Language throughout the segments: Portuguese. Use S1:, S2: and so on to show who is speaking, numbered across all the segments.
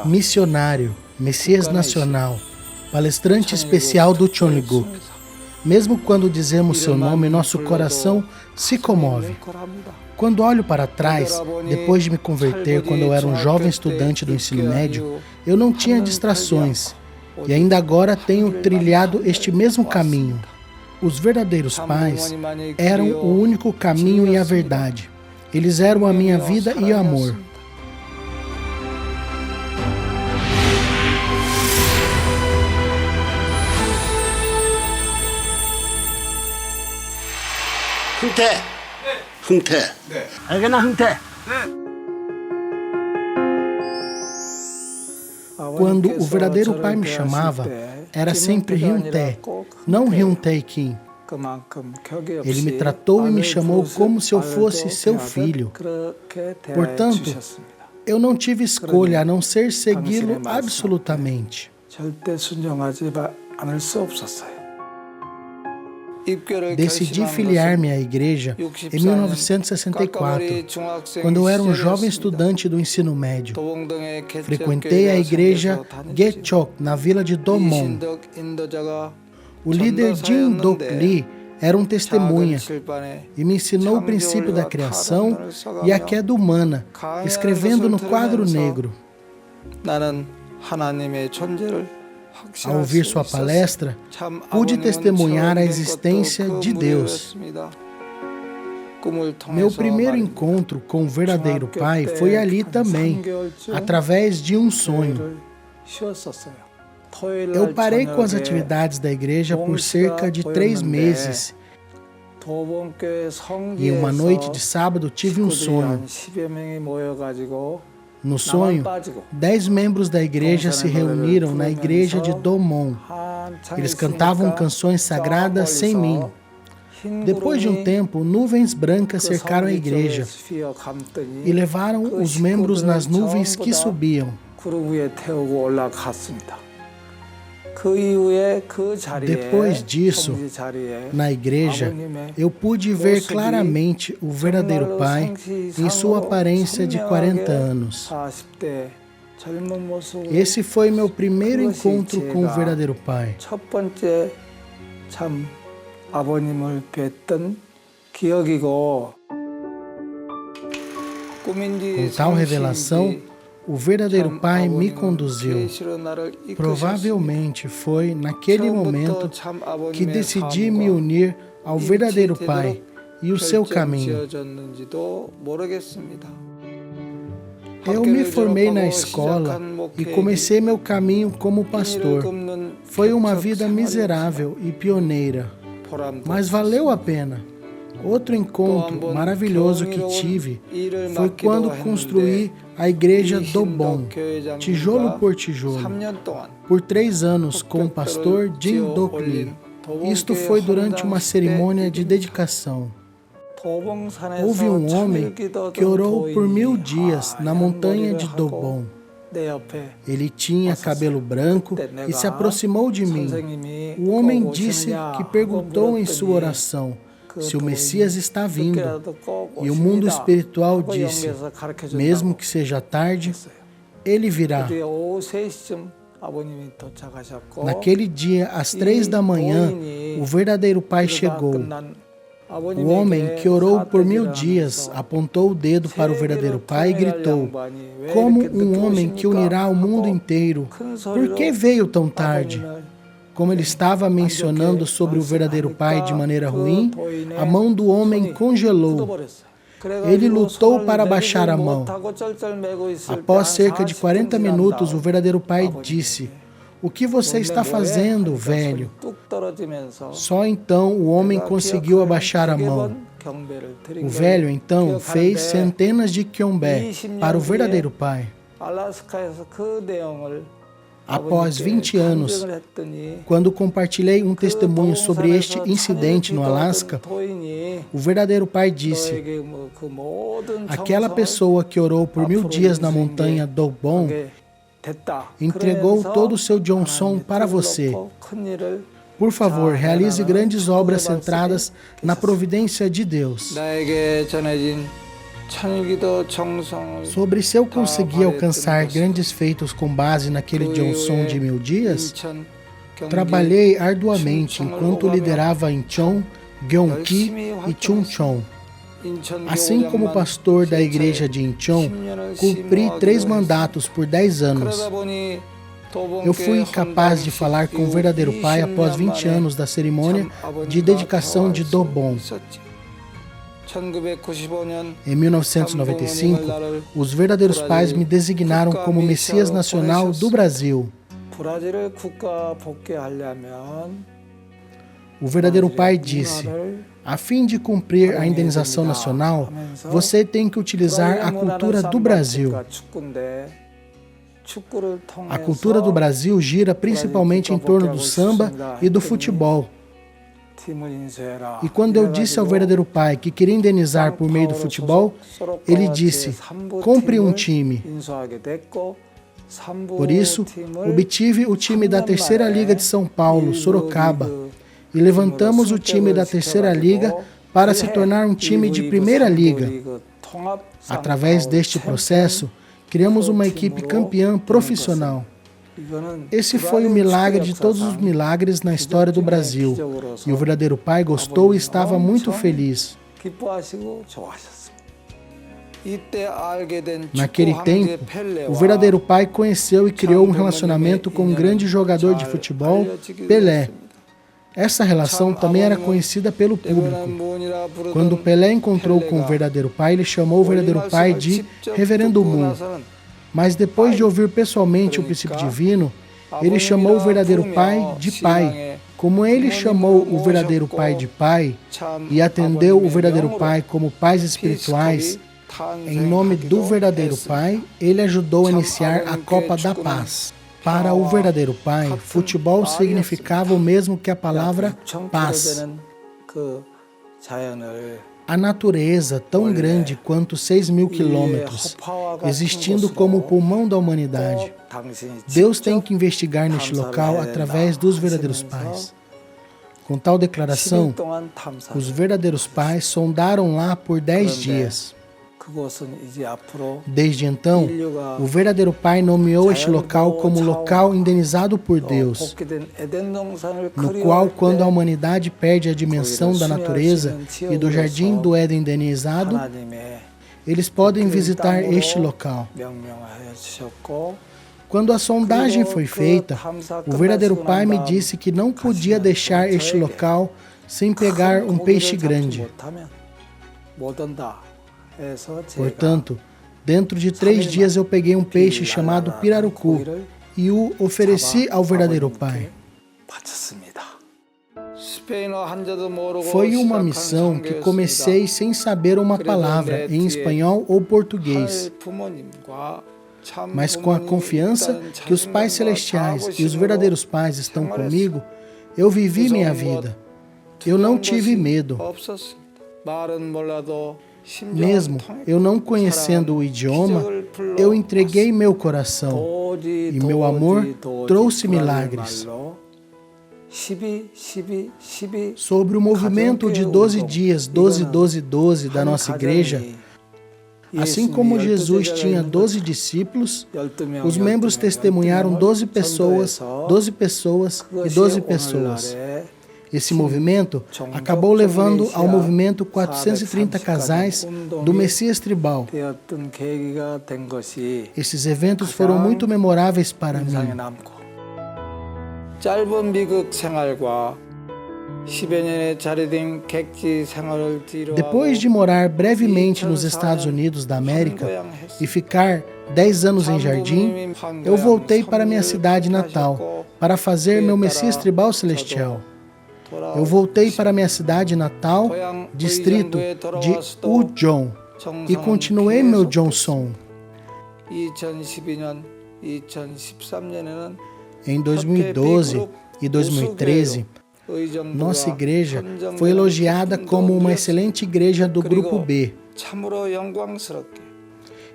S1: missionário, Messias nacional, palestrante especial do Cheonrigu. Mesmo quando dizemos seu nome, nosso coração se comove. Quando olho para trás, depois de me converter, quando eu era um jovem estudante do ensino médio, eu não tinha distrações. E ainda agora tenho trilhado este mesmo caminho. Os verdadeiros pais eram o único caminho e a verdade. Eles eram a minha vida e o amor.
S2: 흥태. 알겠나 흥태?
S1: Quando o verdadeiro pai me chamava, era sempre Hyun-tae, não Hyun-tae Kim. Ele me tratou e me chamou como se eu fosse seu filho. Portanto, eu não tive escolha a não ser segui-lo absolutamente. Decidi filiar-me à igreja em 1964, quando eu era um jovem estudante do ensino médio. Frequentei a igreja Gaechok, na vila de Domon. O líder Jin Dok Lee era um testemunha e me ensinou o princípio da criação e a queda humana, escrevendo no quadro negro. Ao ouvir sua palestra, pude testemunhar a existência de Deus. Meu primeiro encontro com o verdadeiro Pai foi ali também, através de um sonho. Eu parei com as atividades da igreja por cerca de 3 meses. E em uma noite de sábado tive um sonho. No sonho, 10 membros da igreja se reuniram na igreja de Domon. Eles cantavam canções sagradas sem mim. Depois de um tempo, nuvens brancas cercaram a igreja e levaram os membros nas nuvens que subiam. Depois disso, na igreja, eu pude ver claramente o verdadeiro Pai em sua aparência de 40 anos. Esse foi meu primeiro encontro com o verdadeiro Pai. Com tal revelação, o verdadeiro Pai me conduziu. Provavelmente foi naquele momento que decidi me unir ao verdadeiro Pai e o seu caminho. Eu me formei na escola e comecei meu caminho como pastor. Foi uma vida miserável e pioneira, mas valeu a pena. Outro encontro maravilhoso que tive foi quando construí a igreja Domon, tijolo por tijolo, por 3 anos com o pastor Jin Dok Lee. Isto foi durante uma cerimônia de dedicação. Houve um homem que orou por 1000 dias na montanha de Domon. Ele tinha cabelo branco e se aproximou de mim. O homem disse que perguntou em sua oração se o Messias está vindo. E o mundo espiritual disse, mesmo que seja tarde, ele virá. Naquele dia, às 3 da manhã, o verdadeiro Pai chegou. O homem que orou por 1000 dias apontou o dedo para o verdadeiro Pai e gritou, como um homem que unirá o mundo inteiro, por que veio tão tarde? Como ele estava mencionando sobre o verdadeiro Pai de maneira ruim, a mão do homem congelou. Ele lutou para baixar a mão. Após cerca de 40 minutos, o verdadeiro Pai disse, o que você está fazendo, velho? Só então o homem conseguiu abaixar a mão. O velho, então, fez centenas de kyombé para o verdadeiro Pai. Após 20 anos, quando compartilhei um testemunho sobre este incidente no Alasca, o verdadeiro Pai disse, aquela pessoa que orou por 1000 dias na montanha Domon entregou todo o seu Johnson para você. Por favor, realize grandes obras centradas na providência de Deus. Sobre se eu conseguir alcançar grandes feitos com base naquele Johnson de 1000 dias, trabalhei arduamente enquanto liderava Incheon, Gyeonggi e Chuncheon. Assim como pastor da igreja de Incheon, cumpri 3 mandatos por 10 anos. Eu fui capaz de falar com o verdadeiro pai após 20 anos da cerimônia de dedicação de Dobon. Em 1995, os verdadeiros pais me designaram como Messias Nacional do Brasil. O verdadeiro pai disse: a fim de cumprir a indenização nacional, você tem que utilizar a cultura do Brasil. A cultura do Brasil gira principalmente em torno do samba e do futebol. E quando eu disse ao verdadeiro pai que queria indenizar por meio do futebol, ele disse: compre um time. Por isso, obtive o time da Terceira Liga de São Paulo, Sorocaba, e levantamos o time da Terceira Liga para se tornar um time de Primeira Liga. Através deste processo, criamos uma equipe campeã profissional. Esse foi o milagre de todos os milagres na história do Brasil. E o verdadeiro pai gostou e estava muito feliz. Naquele tempo, o verdadeiro pai conheceu e criou um relacionamento com um grande jogador de futebol, Pelé. Essa relação também era conhecida pelo público. Quando Pelé encontrou com o verdadeiro pai, ele chamou o verdadeiro pai de Reverendo Moon. Mas depois de ouvir pessoalmente o princípio divino, ele chamou o verdadeiro pai de pai. Como ele chamou o verdadeiro pai de pai e atendeu o verdadeiro pai como pais espirituais, em nome do verdadeiro pai, ele ajudou a iniciar a Copa da Paz. Para o verdadeiro pai, futebol significava o mesmo que a palavra paz. A natureza, tão grande quanto 6.000 quilômetros, existindo como o pulmão da humanidade. Deus tem que investigar neste local através dos verdadeiros pais. Com tal declaração, os verdadeiros pais sondaram lá por 10 dias. Desde então, o verdadeiro pai nomeou este local como local indenizado por Deus, no qual, quando a humanidade perde a dimensão da natureza e do jardim do Éden indenizado, eles podem visitar este local. Quando a sondagem foi feita, o verdadeiro pai me disse que não podia deixar este local sem pegar um peixe grande. Portanto, dentro de 3 dias eu peguei um peixe chamado pirarucu e o ofereci ao verdadeiro pai. Foi uma missão que comecei sem saber uma palavra em espanhol ou português. Mas com a confiança que os pais celestiais e os verdadeiros pais estão comigo, eu vivi minha vida. Eu não tive medo. Mesmo eu não conhecendo o idioma, eu entreguei meu coração e meu amor trouxe milagres. Sobre o movimento de 12 dias, 12, 12, 12 da nossa igreja, assim como Jesus tinha 12 discípulos, os membros testemunharam 12 pessoas, 12 pessoas e 12 pessoas. Esse movimento acabou levando ao movimento 430 casais do Messias Tribal. Esses eventos foram muito memoráveis para mim. Depois de morar brevemente nos Estados Unidos da América e ficar 10 anos em Jardim, eu voltei para minha cidade natal para fazer meu Messias Tribal Celestial. Eu voltei para minha cidade natal, distrito de Ujeong, e continuei meu Johnson. Em 2012 e 2013, nossa igreja foi elogiada como uma excelente igreja do Grupo B.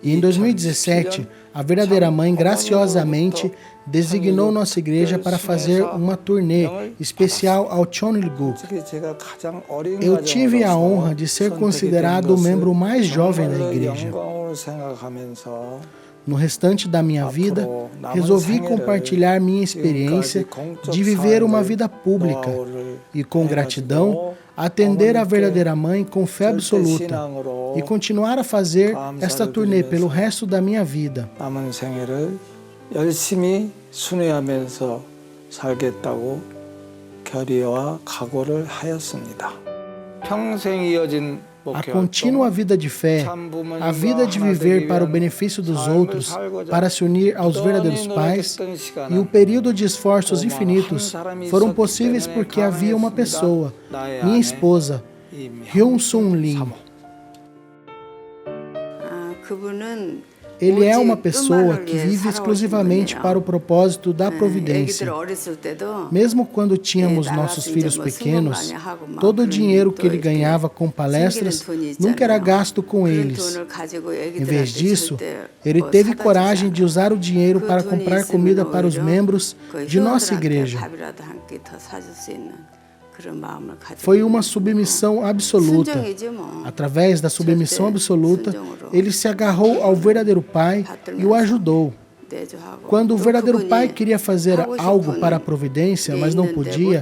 S1: E em 2017, a verdadeira mãe graciosamente designou nossa igreja para fazer uma turnê especial ao Cheonilguk. Eu tive a honra de ser considerado o membro mais jovem da igreja. No restante da minha vida, resolvi compartilhar minha experiência de viver uma vida pública e, com gratidão, atender a verdadeira mãe com fé absoluta e continuar a fazer esta turnê pelo resto da minha vida.
S3: 열심히 순회하면서 살겠다고 결의와 각오를 하였습니다. 평생 이어진
S1: A contínua vida de fé, a vida de viver para o benefício dos outros, para se unir aos verdadeiros pais, e o período de esforços infinitos foram possíveis porque havia uma pessoa, minha esposa, Hyun Sun Lim. Ele é uma pessoa que vive exclusivamente para o propósito da providência. Mesmo quando tínhamos nossos filhos pequenos, todo o dinheiro que ele ganhava com palestras nunca era gasto com eles. Em vez disso, ele teve coragem de usar o dinheiro para comprar comida para os membros de nossa igreja. Foi uma submissão absoluta. Através da submissão absoluta, ele se agarrou ao verdadeiro pai e o ajudou. Quando o verdadeiro pai queria fazer algo para a providência, mas não podia,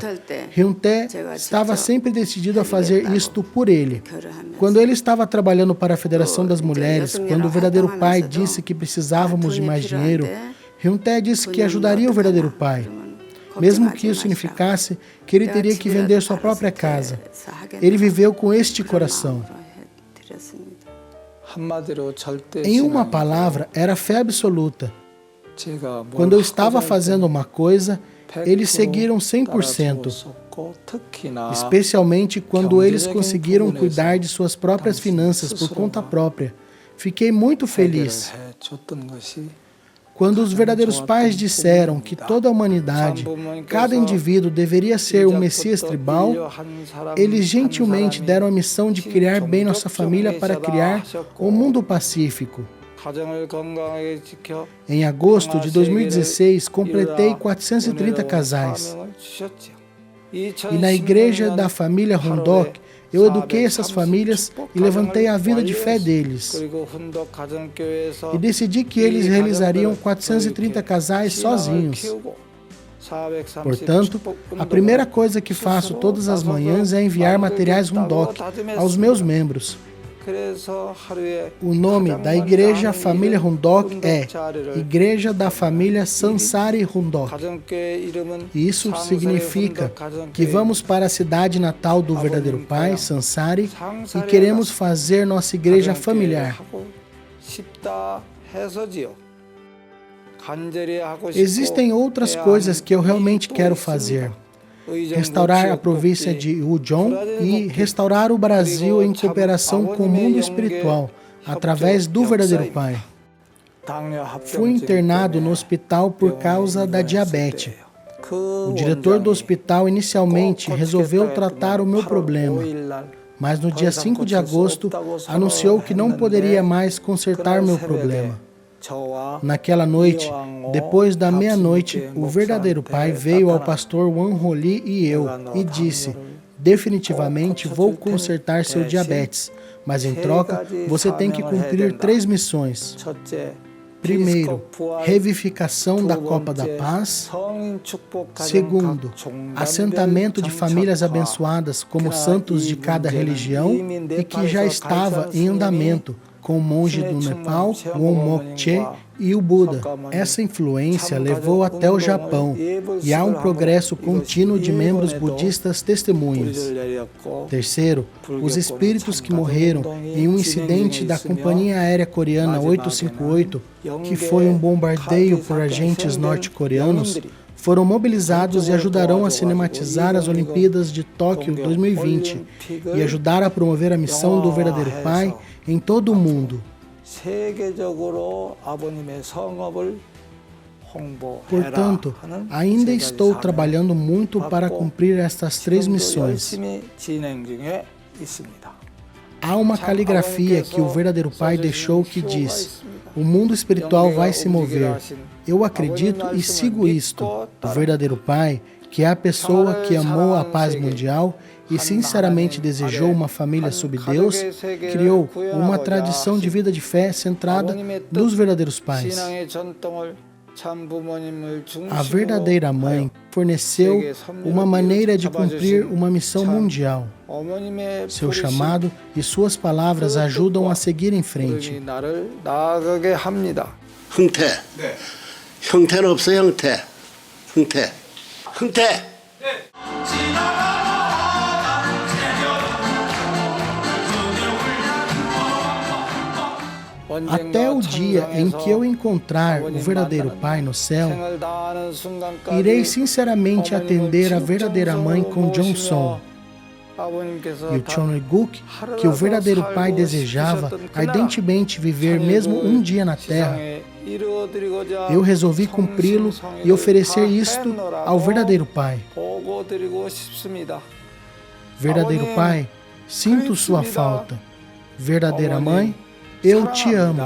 S1: Hyun-tae estava sempre decidido a fazer isto por ele. Quando ele estava trabalhando para a Federação das Mulheres, quando o verdadeiro pai disse que precisávamos de mais dinheiro, Hyun-tae disse que ajudaria o verdadeiro pai. Mesmo que isso significasse que ele teria que vender sua própria casa. Ele viveu com este coração. Em uma palavra, era fé absoluta. Quando eu estava fazendo uma coisa, eles seguiram 100%, especialmente quando eles conseguiram cuidar de suas próprias finanças por conta própria. Fiquei muito feliz. Quando os verdadeiros pais disseram que toda a humanidade, cada indivíduo deveria ser um Messias tribal, eles gentilmente deram a missão de criar bem nossa família para criar um mundo pacífico. Em agosto de 2016, completei 430 casais. E na igreja da família Hundok, eu eduquei essas famílias e levantei a vida de fé deles. E decidi que eles realizariam 430 casais sozinhos. Portanto, a primeira coisa que faço todas as manhãs é enviar materiais Hundok aos meus membros. O nome da Igreja Família Hundok é Igreja da Família Sansari Hundok. Isso significa que vamos para a cidade natal do verdadeiro pai, Sansari, e queremos fazer nossa igreja familiar. Existem outras coisas que eu realmente quero fazer. Restaurar a província de Ujeong e restaurar o Brasil em cooperação com o mundo espiritual, através do verdadeiro Pai. Fui internado no hospital por causa da diabetes. O diretor do hospital inicialmente resolveu tratar o meu problema, mas no dia 5 de agosto anunciou que não poderia mais consertar meu problema. Naquela noite, depois da meia-noite, o verdadeiro pai veio ao pastor Wan Ho-lee e eu e disse: definitivamente vou consertar seu diabetes, mas em troca você tem que cumprir 3 missões. Primeiro, revivificação da Copa da Paz. Segundo, assentamento de famílias abençoadas como santos de cada religião e que já estava em andamento, com o monge do Nepal, Won Mok-che e o Buda. Essa influência levou até o Japão e há um progresso contínuo de membros budistas testemunhas. Terceiro, os espíritos que morreram em um incidente da companhia aérea coreana 858, que foi um bombardeio por agentes norte-coreanos, foram mobilizados e ajudarão a cinematizar as Olimpíadas de Tóquio 2020 e ajudar a promover a missão do verdadeiro Pai em todo o mundo. Portanto, ainda estou trabalhando muito para cumprir estas 3 missões. Há uma caligrafia que o verdadeiro Pai deixou que diz: o mundo espiritual vai se mover. Eu acredito e sigo isto. O verdadeiro Pai, que é a pessoa que amou a paz mundial e sinceramente desejou uma família sob Deus, criou uma tradição de vida de fé centrada nos verdadeiros pais. A verdadeira mãe forneceu uma maneira de cumprir uma missão mundial. Seu chamado e suas palavras ajudam a seguir em frente.
S2: 흥태. 형태는 없어, 형태. 흥태. 흥태.
S1: Até o dia em que eu encontrar o verdadeiro Pai no céu, irei sinceramente atender a verdadeira mãe com Johnson. E o Choneguk, que o verdadeiro Pai desejava ardentemente viver mesmo um dia na Terra, eu resolvi cumpri-lo e oferecer isto ao verdadeiro Pai. Verdadeiro Pai, sinto sua falta. Verdadeira Mãe, eu te amo.